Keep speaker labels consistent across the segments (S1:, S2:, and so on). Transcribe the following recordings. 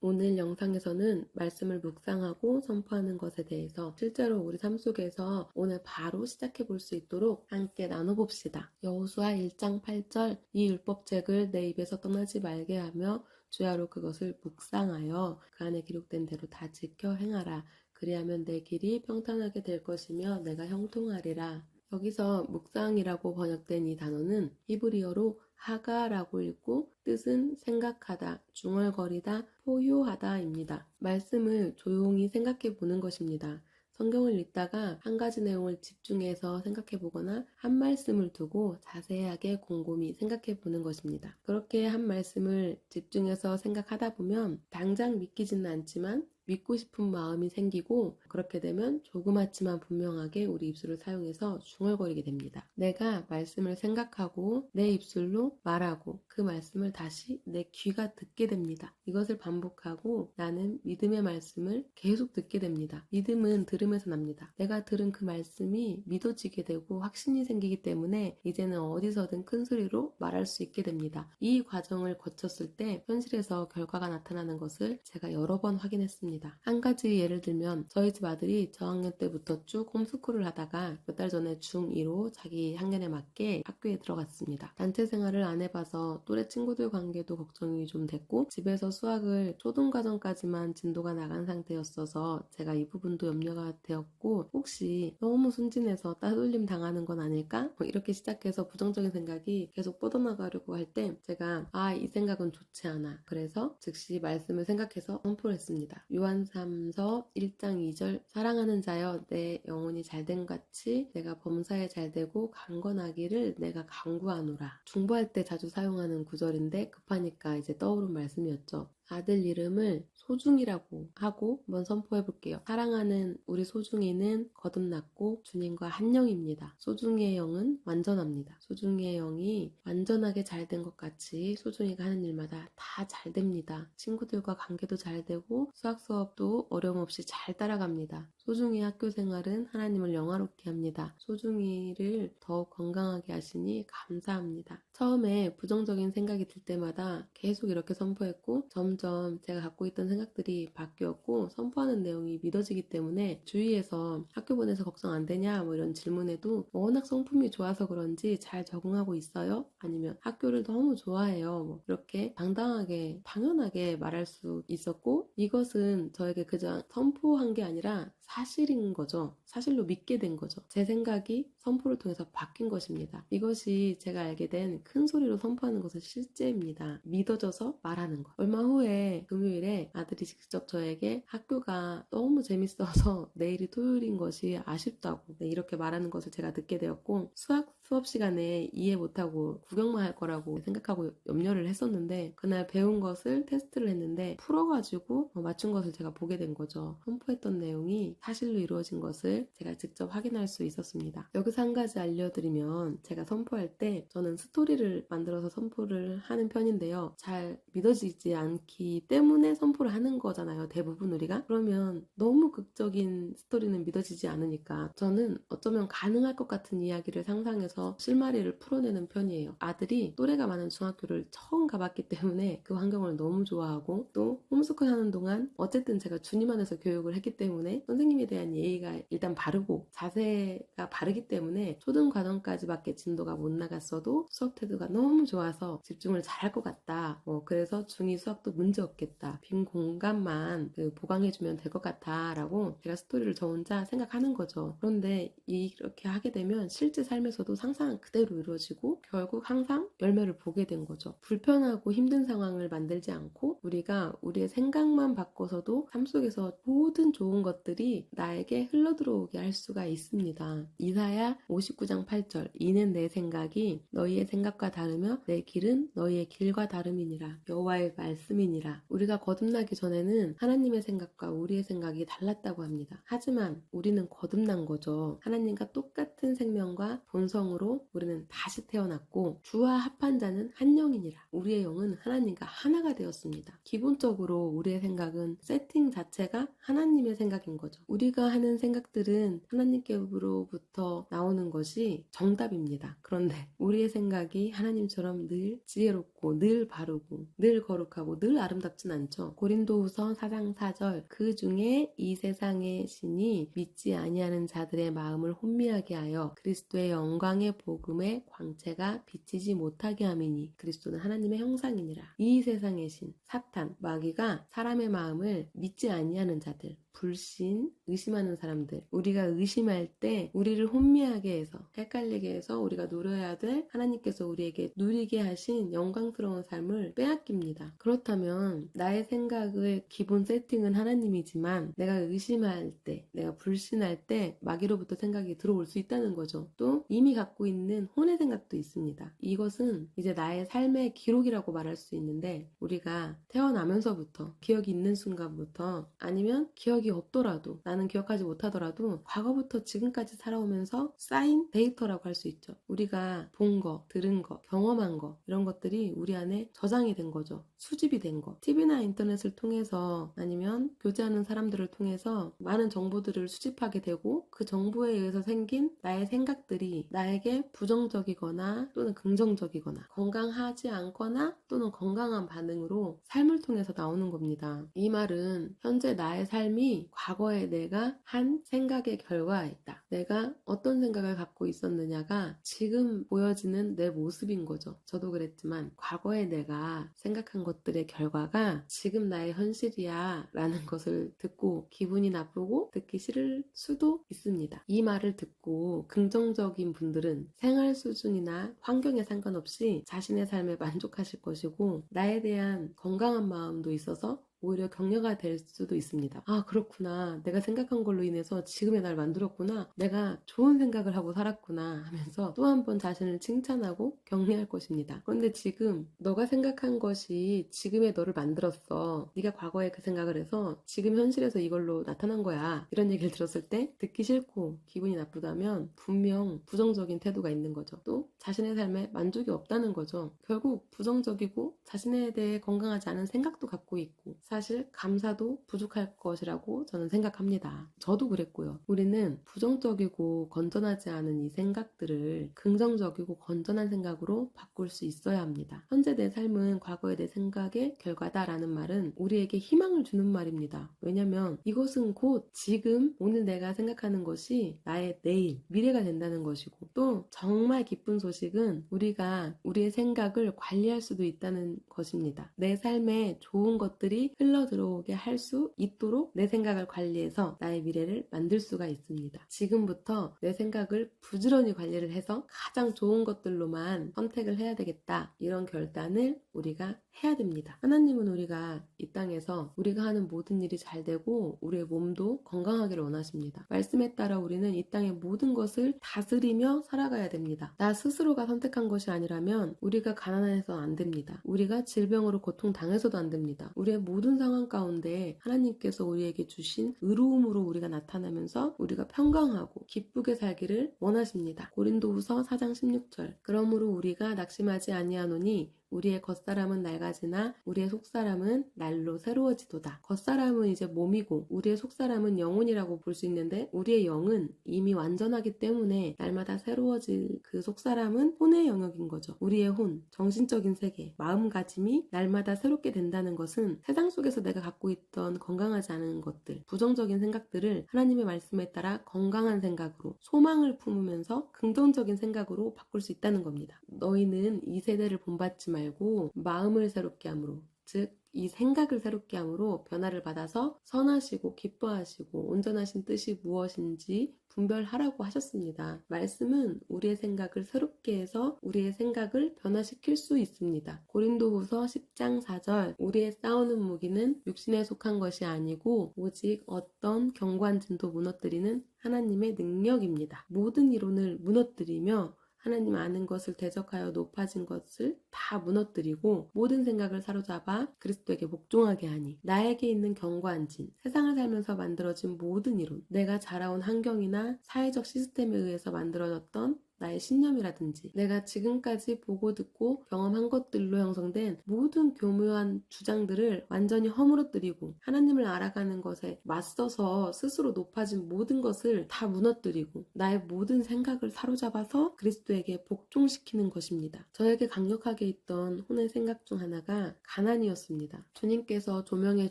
S1: 오늘 영상에서는 말씀을 묵상하고 선포하는 것에 대해서 실제로 우리 삶 속에서 오늘 바로 시작해 볼 수 있도록 함께 나눠봅시다. 여호수아 1장 8절 이 율법책을 내 입에서 떠나지 말게 하며 주야로 그것을 묵상하여 그 안에 기록된 대로 다 지켜 행하라. 그리하면 내 길이 평탄하게 될 것이며 내가 형통하리라. 여기서 묵상이라고 번역된 이 단어는 히브리어로 하가라고 읽고 뜻은 생각하다, 중얼거리다, 포효하다입니다. 말씀을 조용히 생각해 보는 것입니다. 성경을 읽다가 한 가지 내용을 집중해서 생각해 보거나 한 말씀을 두고 자세하게 곰곰이 생각해 보는 것입니다. 그렇게 한 말씀을 집중해서 생각하다 보면 당장 믿기지는 않지만 믿고 싶은 마음이 생기고 그렇게 되면 조그맣지만 분명하게 우리 입술을 사용해서 중얼거리게 됩니다. 내가 말씀을 생각하고 내 입술로 말하고 그 말씀을 다시 내 귀가 듣게 됩니다. 이것을 반복하고 나는 믿음의 말씀을 계속 듣게 됩니다. 믿음은 들음에서 납니다. 내가 들은 그 말씀이 믿어지게 되고 확신이 생기기 때문에 이제는 어디서든 큰 소리로 말할 수 있게 됩니다. 이 과정을 거쳤을 때 현실에서 결과가 나타나는 것을 제가 여러 번 확인했습니다. 한 가지 예를 들면 저희 집 아들이 저학년 때부터 쭉 홈스쿨을 하다가 몇 달 전에 중2로 자기 학년에 맞게 학교에 들어갔습니다. 단체 생활을 안 해봐서 또래 친구들 관계도 걱정이 좀 됐고 집에서 수학을 초등과정까지만 진도가 나간 상태였어서 제가 이 부분도 염려가 되었고 혹시 너무 순진해서 따돌림 당하는 건 아닐까? 이렇게 시작해서 부정적인 생각이 계속 뻗어나가려고 할 때 제가 이 생각은 좋지 않아. 그래서 즉시 말씀을 생각해서 선포를 했습니다. 요한삼서 1장 2절 사랑하는 자여 내 영혼이 잘된 같이 내가 범사에 잘되고 강건하기를 내가 간구하노라. 중보할 때 자주 사용하는 구절인데 급하니까 이제 떠오른 말씀이었죠. 아들 이름을 소중이라고 하고 한번 선포해 볼게요. 사랑하는 우리 소중이는 거듭났고 주님과 한 영입니다. 소중이의 영은 완전합니다. 소중이의 영이 완전하게 잘된 것 같이 소중이가 하는 일마다 다 잘 됩니다. 친구들과 관계도 잘 되고 수학 수업도 어려움 없이 잘 따라갑니다. 소중이의 학교 생활은 하나님을 영화롭게 합니다. 소중이를 더욱 건강하게 하시니 감사합니다. 처음에 부정적인 생각이 들 때마다 계속 이렇게 선포했고 점점 제가 갖고 있던 생각들이 바뀌었고 선포하는 내용이 믿어지기 때문에 주위에서 학교 보내서 걱정 안 되냐 이런 질문에도 워낙 성품이 좋아서 그런지 잘 적응하고 있어요? 아니면 학교를 너무 좋아해요. 이렇게 당당하게 당연하게 말할 수 있었고 이것은 저에게 그저 선포한 게 아니라 사실인 거죠. 사실로 믿게 된 거죠. 제 생각이 선포를 통해서 바뀐 것입니다. 이것이 제가 알게 된 큰 소리로 선포하는 것은 실제입니다. 믿어져서 말하는 것. 얼마 후에 금요일에 아들이 직접 저에게 학교가 너무 재밌어서 내일이 토요일인 것이 아쉽다고 이렇게 말하는 것을 제가 듣게 되었고 수업 시간에 이해 못하고 구경만 할 거라고 생각하고 염려를 했었는데 그날 배운 것을 테스트를 했는데 풀어가지고 맞춘 것을 제가 보게 된 거죠. 선포했던 내용이 사실로 이루어진 것을 제가 직접 확인할 수 있었습니다. 여기서 한 가지 알려드리면 제가 선포할 때 저는 스토리를 만들어서 선포를 하는 편인데요. 잘 믿어지지 않기 때문에 선포를 하는 거잖아요. 대부분 우리가. 그러면 너무 극적인 스토리는 믿어지지 않으니까 저는 어쩌면 가능할 것 같은 이야기를 상상해서 실마리를 풀어내는 편이에요. 아들이 또래가 많은 중학교를 처음 가봤기 때문에 그 환경을 너무 좋아하고 또 홈스쿨 하는 동안 어쨌든 제가 주님 안에서 교육을 했기 때문에 선생님에 대한 예의가 일단 바르고 자세가 바르기 때문에 초등 과정까지밖에 진도가 못 나갔어도 수업 태도가 너무 좋아서 집중을 잘할 것 같다. 그래서 중2 수학도 문제 없겠다. 빈 공간만 보강해주면 될 것 같아 라고 제가 스토리를 저 혼자 생각하는 거죠. 그런데 이렇게 하게 되면 실제 삶에서도 상상은 그대로 이루어지고 결국 항상 열매를 보게 된 거죠. 불편하고 힘든 상황을 만들지 않고 우리가 우리의 생각만 바꿔서도 삶 속에서 모든 좋은 것들이 나에게 흘러들어오게 할 수가 있습니다. 이사야 59장 8절 이는 내 생각이 너희의 생각과 다르며 내 길은 너희의 길과 다름이니라. 여호와의 말씀이니라. 우리가 거듭나기 전에는 하나님의 생각과 우리의 생각이 달랐다고 합니다. 하지만 우리는 거듭난 거죠. 하나님과 똑같은 생명과 본성으로 우리는 다시 태어났고 주와 합한 자는 한 영이니라. 우리의 영은 하나님과 하나가 되었습니다. 기본적으로 우리의 생각은 세팅 자체가 하나님의 생각인 거죠. 우리가 하는 생각들은 하나님께로부터 나오는 것이 정답입니다. 그런데 우리의 생각이 하나님처럼 늘 지혜롭고 맑고 늘 바르고 늘 거룩하고 늘 아름답진 않죠. 고린도후서 4장 4절 그 중에 이 세상의 신이 믿지 아니하는 자들의 마음을 혼미하게 하여 그리스도의 영광의 복음의 광채가 비치지 못하게 함이니 그리스도는 하나님의 형상이니라. 이 세상의 신 사탄 마귀가 사람의 마음을 믿지 아니하는 자들 불신, 의심하는 사람들 우리가 의심할 때 우리를 혼미하게 해서 헷갈리게 해서 우리가 누려야 될 하나님께서 우리에게 누리게 하신 영광스러운 삶을 빼앗깁니다. 그렇다면 나의 생각을 기본 세팅은 하나님이지만 내가 의심할 때 내가 불신할 때 마귀로부터 생각이 들어올 수 있다는 거죠. 또 이미 갖고 있는 혼의 생각도 있습니다. 이것은 이제 나의 삶의 기록이라고 말할 수 있는데 우리가 태어나면서부터 기억이 있는 순간부터 아니면 기억이 없더라도 나는 기억하지 못하더라도 과거부터 지금까지 살아오면서 쌓인 데이터라고 할 수 있죠. 우리가 본 거, 들은 거, 경험한 거 이런 것들이 우리 안에 저장이 된 거죠. 수집이 된 거. TV나 인터넷을 통해서 아니면 교제하는 사람들을 통해서 많은 정보들을 수집하게 되고 그 정보에 의해서 생긴 나의 생각들이 나에게 부정적이거나 또는 긍정적이거나 건강하지 않거나 또는 건강한 반응으로 삶을 통해서 나오는 겁니다. 이 말은 현재 나의 삶이 과거에 내가 한 생각의 결과이다. 내가 어떤 생각을 갖고 있었느냐가 지금 보여지는 내 모습인 거죠. 저도 그랬지만 과거에 내가 생각한 것들의 결과가 지금 나의 현실이야 라는 것을 듣고 기분이 나쁘고 듣기 싫을 수도 있습니다. 이 말을 듣고 긍정적인 분들은 생활 수준이나 환경에 상관없이 자신의 삶에 만족하실 것이고 나에 대한 건강한 마음도 있어서 오히려 격려가 될 수도 있습니다. 아 그렇구나. 내가 생각한 걸로 인해서 지금의 날 만들었구나. 내가 좋은 생각을 하고 살았구나 하면서 또 한 번 자신을 칭찬하고 격려할 것입니다. 그런데 지금 너가 생각한 것이 지금의 너를 만들었어. 네가 과거에 그 생각을 해서 지금 현실에서 이걸로 나타난 거야. 이런 얘기를 들었을 때 듣기 싫고 기분이 나쁘다면 분명 부정적인 태도가 있는 거죠. 또 자신의 삶에 만족이 없다는 거죠. 결국 부정적이고 자신에 대해 건강하지 않은 생각도 갖고 있고 사실 감사도 부족할 것이라고 저는 생각합니다. 저도 그랬고요. 우리는 부정적이고 건전하지 않은 이 생각들을 긍정적이고 건전한 생각으로 바꿀 수 있어야 합니다. 현재 내 삶은 과거의 내 생각의 결과다라는 말은 우리에게 희망을 주는 말입니다. 왜냐면 이것은 곧 지금 오늘 내가 생각하는 것이 나의 내일, 미래가 된다는 것이고 또 정말 기쁜 소식은 우리가 우리의 생각을 관리할 수도 있다는 것입니다. 내 삶에 좋은 것들이 흘러 들어오게 할 수 있도록 내 생각을 관리해서 나의 미래를 만들 수가 있습니다. 지금부터 내 생각을 부지런히 관리를 해서 가장 좋은 것들로만 선택을 해야 되겠다. 이런 결단을 우리가 해야 됩니다. 하나님은 우리가 이 땅에서 우리가 하는 모든 일이 잘 되고 우리의 몸도 건강하기를 원하십니다. 말씀에 따라 우리는 이 땅의 모든 것을 다스리며 살아가야 됩니다. 나 스스로가 선택한 것이 아니라면 우리가 가난해서 안 됩니다. 우리가 질병으로 고통당해서도 안 됩니다. 우리의 모든 상황 가운데 하나님께서 우리에게 주신 의로움으로 우리가 나타나면서 우리가 평강하고 기쁘게 살기를 원하십니다. 고린도후서 4장 16절 그러므로 우리가 낙심하지 아니하노니 우리의 겉사람은 낡아지나 우리의 속사람은 날로 새로워지도다. 겉사람은 이제 몸이고 우리의 속사람은 영혼이라고 볼 수 있는데 우리의 영은 이미 완전하기 때문에 날마다 새로워질 그 속사람은 혼의 영역인 거죠. 우리의 혼, 정신적인 세계, 마음가짐이 날마다 새롭게 된다는 것은 세상 속에서 내가 갖고 있던 건강하지 않은 것들, 부정적인 생각들을 하나님의 말씀에 따라 건강한 생각으로 소망을 품으면서 긍정적인 생각으로 바꿀 수 있다는 겁니다. 너희는 이 세대를 본받지 말고 마음을 새롭게 함으로 즉 이 생각을 새롭게 함으로 변화를 받아서 선하시고 기뻐하시고 온전하신 뜻이 무엇인지 분별하라고 하셨습니다. 말씀은 우리의 생각을 새롭게 해서 우리의 생각을 변화시킬 수 있습니다. 고린도후서 10장 4절 우리의 싸우는 무기는 육신에 속한 것이 아니고 오직 어떤 경관진도 무너뜨리는 하나님의 능력입니다. 모든 이론을 무너뜨리며 하나님 아는 것을 대적하여 높아진 것을 다 무너뜨리고 모든 생각을 사로잡아 그리스도에게 복종하게 하니 나에게 있는 경관진, 세상을 살면서 만들어진 모든 이론, 내가 자라온 환경이나 사회적 시스템에 의해서 만들어졌던 나의 신념이라든지 내가 지금까지 보고 듣고 경험한 것들로 형성된 모든 교묘한 주장들을 완전히 허물어뜨리고 하나님을 알아가는 것에 맞서서 스스로 높아진 모든 것을 다 무너뜨리고 나의 모든 생각을 사로잡아서 그리스도에게 복종시키는 것입니다. 저에게 강력하게 있던 혼의 생각 중 하나가 가난이었습니다. 주님께서 조명해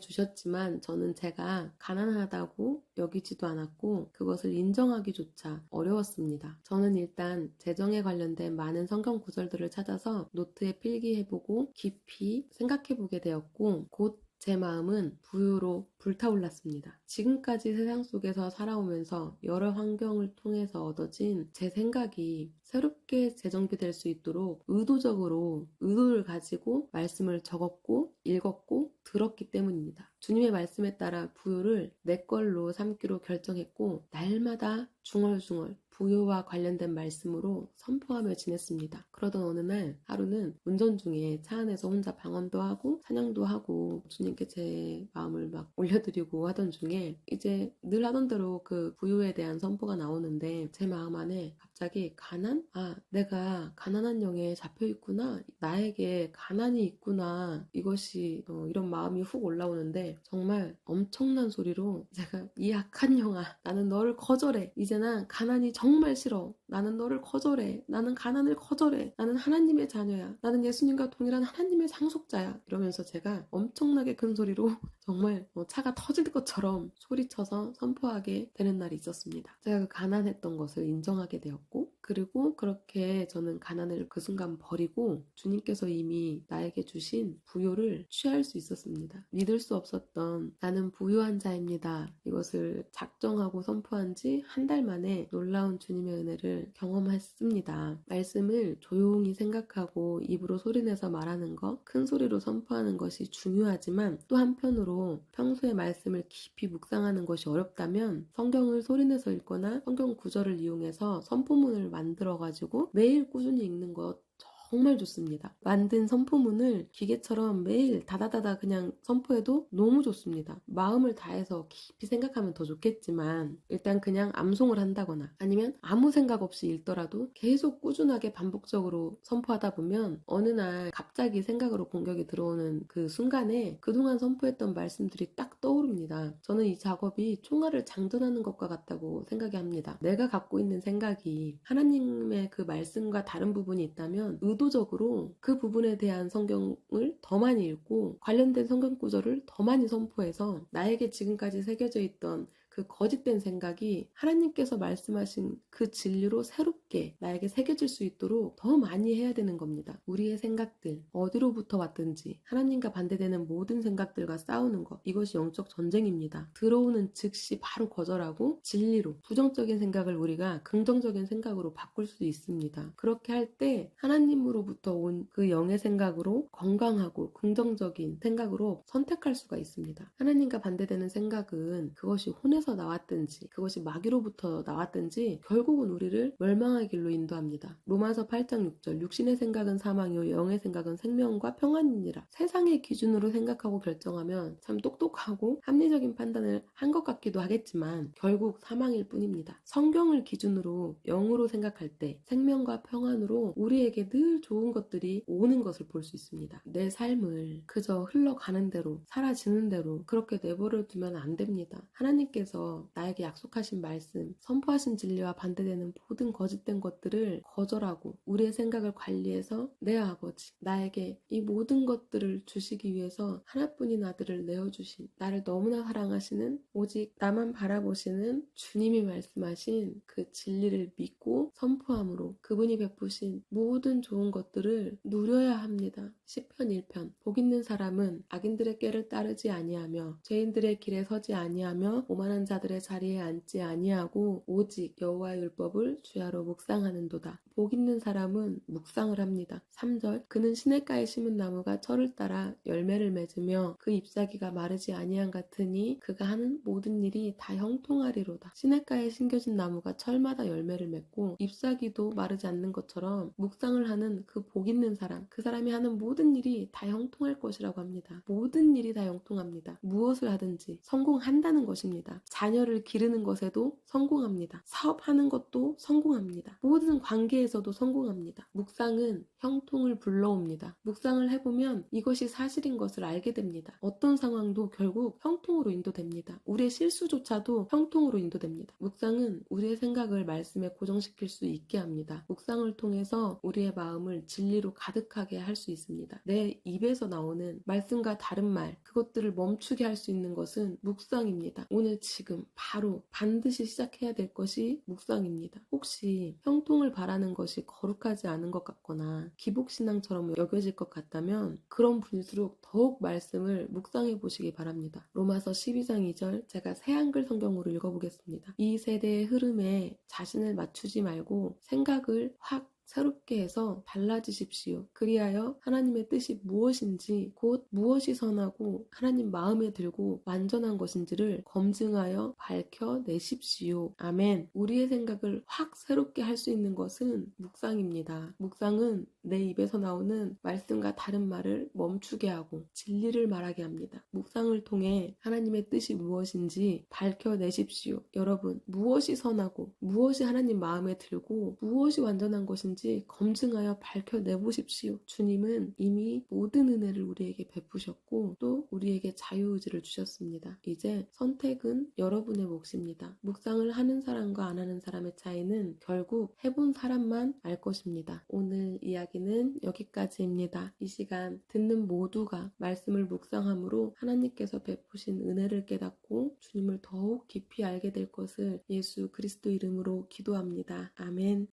S1: 주셨지만 저는 제가 가난하다고 여기지도 않았고 그것을 인정하기조차 어려웠습니다. 저는 일단 재정에 관련된 많은 성경 구절들을 찾아서 노트에 필기해보고 깊이 생각해보게 되었고 곧 제 마음은 부유로 불타올랐습니다. 지금까지 세상 속에서 살아오면서 여러 환경을 통해서 얻어진 제 생각이 새롭게 재정비될 수 있도록 의도적으로 의도를 가지고 말씀을 적었고 읽었고 들었기 때문입니다. 주님의 말씀에 따라 부유를 내 걸로 삼기로 결정했고 날마다 중얼중얼 부유와 관련된 말씀으로 선포하며 지냈습니다. 그러던 어느 날 하루는 운전 중에 차 안에서 혼자 방언도 하고 찬양도 하고 주님께 제 마음을 막 올려드리고 하던 중에 이제 늘 하던 대로 그 부유에 대한 선포가 나오는데 제 마음 안에 갑자기 가난? 내가 가난한 영에 잡혀있구나. 나에게 가난이 있구나. 이것이 이런 마음이 훅 올라오는데 정말 엄청난 소리로 제가 이 악한 영아 나는 너를 거절해. 이제 난 가난이 정말 싫어. 나는 너를 거절해. 나는 가난을 거절해. 나는 하나님의 자녀야. 나는 예수님과 동일한 하나님의 상속자야. 이러면서 제가 엄청나게 큰 소리로 정말 차가 터질 것처럼 소리쳐서 선포하게 되는 날이 있었습니다. 제가 그 가난했던 것을 인정하게 되었고 그리고 그렇게 저는 가난을 그 순간 버리고 주님께서 이미 나에게 주신 부요를 취할 수 있었습니다. 믿을 수 없었던 나는 부유한 자입니다. 이것을 작정하고 선포한 지 한 달 만에 놀라운 주님의 은혜를 경험했습니다. 말씀을 조용히 생각하고 입으로 소리내서 말하는 것, 큰 소리로 선포하는 것이 중요하지만 또 한편으로 평소에 말씀을 깊이 묵상하는 것이 어렵다면 성경을 소리내서 읽거나 성경 구절을 이용해서 선포문을 만들어가지고 매일 꾸준히 읽는 것 정말 좋습니다. 만든 선포문을 기계처럼 매일 다다다다 그냥 선포해도 너무 좋습니다. 마음을 다해서 깊이 생각하면 더 좋겠지만 일단 그냥 암송을 한다거나 아니면 아무 생각 없이 읽더라도 계속 꾸준하게 반복적으로 선포하다 보면 어느 날 갑자기 생각으로 공격이 들어오는 그 순간에 그동안 선포했던 말씀들이 딱 떠오릅니다. 저는 이 작업이 총알을 장전하는 것과 같다고 생각이 합니다. 내가 갖고 있는 생각이 하나님의 그 말씀과 다른 부분이 있다면 의도적으로 그 부분에 대한 성경을 더 많이 읽고 관련된 성경 구절을 더 많이 선포해서 나에게 지금까지 새겨져 있던 그 거짓된 생각이 하나님께서 말씀하신 그 진리로 새롭게 나에게 새겨질 수 있도록 더 많이 해야 되는 겁니다. 우리의 생각들, 어디로부터 왔든지 하나님과 반대되는 모든 생각들과 싸우는 것, 이것이 영적 전쟁입니다. 들어오는 즉시 바로 거절하고 진리로 부정적인 생각을 우리가 긍정적인 생각으로 바꿀 수 있습니다. 그렇게 할 때 하나님으로부터 온 그 영의 생각으로 건강하고 긍정적인 생각으로 선택할 수가 있습니다. 하나님과 반대되는 생각은 그것이 혼에서 나왔든지 그것이 마귀로부터 나왔든지 결국은 우리를 멸망의 길로 인도합니다. 로마서 8장 6절 육신의 생각은 사망이요 영의 생각은 생명과 평안이니라. 세상의 기준으로 생각하고 결정하면 참 똑똑하고 합리적인 판단을 한 것 같기도 하겠지만 결국 사망일 뿐입니다. 성경을 기준으로 영으로 생각할 때 생명과 평안으로 우리에게 늘 좋은 것들이 오는 것을 볼 수 있습니다. 내 삶을 그저 흘러가는 대로 사라지는 대로 그렇게 내버려 두면 안 됩니다. 하나님께서 나에게 약속하신 말씀, 선포하신 진리와 반대되는 모든 거짓된 것들을 거절하고 우리의 생각을 관리해서 내 아버지, 나에게 이 모든 것들을 주시기 위해서 하나뿐인 아들을 내어주신 나를 너무나 사랑하시는 오직 나만 바라보시는 주님이 말씀하신 그 진리를 믿고 선포함으로 그분이 베푸신 모든 좋은 것들을 누려야 합니다. 시편 1편 복 있는 사람은 악인들의 꾀를 따르지 아니하며 죄인들의 길에 서지 아니하며 오만한 자들의 자리에 앉지 아니하고 오직 여호와의 율법을 주야로 묵상하는도다. 복 있는 사람은 묵상을 합니다. 3절 그는 시냇가에 심은 나무가 철을 따라 열매를 맺으며 그 잎사귀가 마르지 아니한 같으니 그가 하는 모든 일이 다 형통하리로다. 시냇가에 심겨진 나무가 철마다 열매를 맺고 잎사귀도 마르지 않는 것처럼 묵상을 하는 그 복 있는 사람, 그 사람이 하는 모든 일이 다 형통할 것이라고 합니다. 모든 일이 다 형통합니다. 무엇을 하든지 성공한다는 것입니다. 자녀를 기르는 것에도 성공합니다. 사업하는 것도 성공합니다. 모든 관계에서도 성공합니다. 묵상은 형통을 불러옵니다. 묵상을 해보면 이것이 사실인 것을 알게 됩니다. 어떤 상황도 결국 형통으로 인도됩니다. 우리의 실수조차도 형통으로 인도됩니다. 묵상은 우리의 생각을 말씀에 고정시킬 수 있게 합니다. 묵상을 통해서 우리의 마음을 진리로 가득하게 할 수 있습니다. 내 입에서 나오는 말씀과 다른 말, 그것들을 멈추게 할 수 있는 것은 묵상입니다. 오늘 지금 바로 반드시 시작해야 될 것이 묵상입니다. 혹시 형통을 바라는 것이 거룩하지 않은 것 같거나 기복신앙처럼 여겨질 것 같다면 그런 분일수록 더욱 말씀을 묵상해 보시기 바랍니다. 로마서 12장 2절 제가 새한글 성경으로 읽어보겠습니다. 이 세대의 흐름에 자신을 맞추지 말고 생각을 확 새롭게 해서 달라지십시오. 그리하여 하나님의 뜻이 무엇인지 곧 무엇이 선하고 하나님 마음에 들고 완전한 것인지를 검증하여 밝혀내십시오. 아멘. 우리의 생각을 확 새롭게 할 수 있는 것은 묵상입니다. 묵상은 내 입에서 나오는 말씀과 다른 말을 멈추게 하고 진리를 말하게 합니다. 묵상을 통해 하나님의 뜻이 무엇인지 밝혀내십시오. 여러분, 무엇이 선하고 무엇이 하나님 마음에 들고 무엇이 완전한 것인지 검증하여 밝혀내보십시오. 주님은 이미 모든 은혜를 우리에게 베푸셨고 또 우리에게 자유의지를 주셨습니다. 이제 선택은 여러분의 몫입니다. 묵상을 하는 사람과 안 하는 사람의 차이는 결국 해본 사람만 알 것입니다. 오늘 이야기는 여기까지입니다. 이 시간 듣는 모두가 말씀을 묵상함으로 하나님께서 베푸신 은혜를 깨닫고 주님을 더욱 깊이 알게 될 것을 예수 그리스도 이름으로 기도합니다. 아멘.